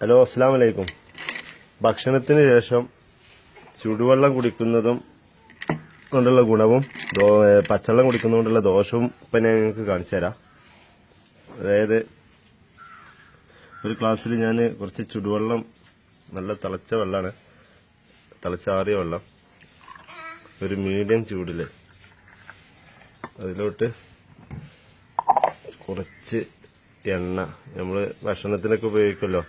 Hello, അസ്സലാമു അലൈക്കും. ഭക്ഷണത്തിന് ശേഷം ചുടുവെള്ളം കുടിക്കുന്നതും കൊണ്ടുള്ള ഗുണവും പച്ചവെള്ളം കുടിക്കുന്നതുകൊണ്ടുള്ള ദോഷവും ഇപ്പം ഞാൻ നിങ്ങൾക്ക് കാണിച്ചു തരാം. അതായത് ഒരു ഗ്ലാസ്സിൽ ഞാൻ കുറച്ച് ചുടുവെള്ളം, നല്ല തിളച്ച വെള്ളമാണ്, തിളച്ചാറിയ വെള്ളം, ഒരു മീഡിയം ചൂടിൽ അതിലോട്ട് കുറച്ച് എണ്ണ, നമ്മൾ ഭക്ഷണത്തിനൊക്കെ ഉപയോഗിക്കുമല്ലോ,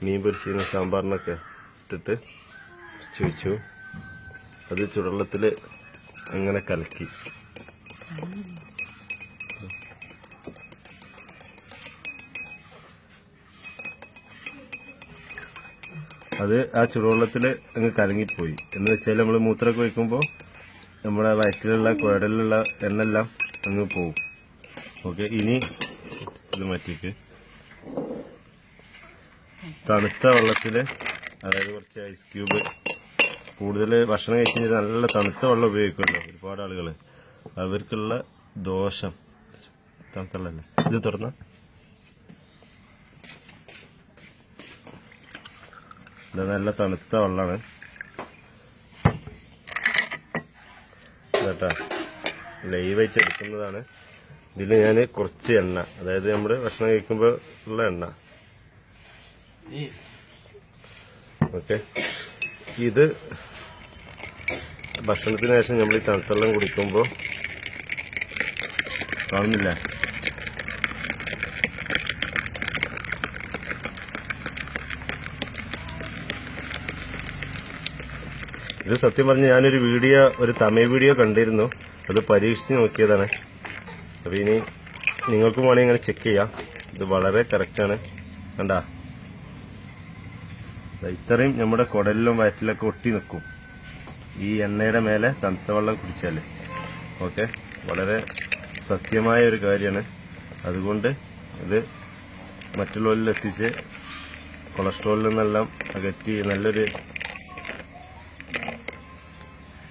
മീൻ പൊരിച്ചതിന് സാമ്പാറിനൊക്കെ ഇട്ടിട്ട് ചോദിച്ചു, അത് ചുടുവെള്ളത്തിൽ അങ്ങനെ കലക്കി അത് ആ ചുടുവെള്ളത്തിൽ അങ്ങ് കലങ്ങിപ്പോയി. എന്ന് വെച്ചാൽ നമ്മൾ മൂത്രമൊക്കെ വയ്ക്കുമ്പോൾ നമ്മുടെ വയറ്റിലുള്ള കുഴലിലുള്ള എണ്ണെല്ലാം അങ്ങ് പോവും. ഓക്കെ, ഇനി ഇത് മാറ്റിയിട്ട് തണുത്ത വെള്ളത്തിൽ, അതായത് കുറച്ച് ഐസ് ക്യൂബ്, കൂടുതൽ ഭക്ഷണം കഴിച്ച് കഴിഞ്ഞാൽ നല്ല തണുത്ത വെള്ളം ഉപയോഗിക്കുമല്ലോ ഒരുപാട് ആളുകൾ, അവർക്കുള്ള ദോഷം. തണുത്ത വെള്ളമല്ലേ ഇത്, തുറന്ന ഇത് നല്ല തണുത്ത വെള്ളമാണ് കേട്ടാ, ലൈവായിട്ട് എടുക്കുന്നതാണ്. ഇതിൽ ഞാൻ കുറച്ച് എണ്ണ, അതായത് നമ്മൾ ഭക്ഷണം കഴിക്കുമ്പോൾ ഉള്ള എണ്ണ, ഓക്കെ, ഇത് ഭക്ഷണത്തിന് ശേഷം നമ്മൾ ഈ തണുത്തെള്ളം കുടിക്കുമ്പോൾ കാണുന്നില്ല, ഇത് സത്യം പറഞ്ഞ് ഞാനൊരു വീഡിയോ, ഒരു തമിഴ് വീഡിയോ കണ്ടിരുന്നു, അത് പരീക്ഷിച്ച് നോക്കിയതാണ്. അപ്പോൾ ഇനി നിങ്ങൾക്കും വേണമെങ്കിൽ ഇങ്ങനെ ചെക്ക് ചെയ്യാം. ഇത് വളരെ കറക്റ്റാണ്. കണ്ടാ, ഇത്രയും നമ്മുടെ കുടലിലും വയറ്റിലൊക്കെ ഒട്ടി നിൽക്കും ഈ എണ്ണയുടെ മേലെ തണുത്ത വെള്ളം കുടിച്ചാൽ. ഓക്കെ, വളരെ സത്യമായ ഒരു കാര്യമാണ്. അതുകൊണ്ട് ഇത് മറ്റുള്ളവരിൽ എത്തിച്ച് കൊളസ്ട്രോളിൽ നിന്നെല്ലാം അകറ്റി നല്ലൊരു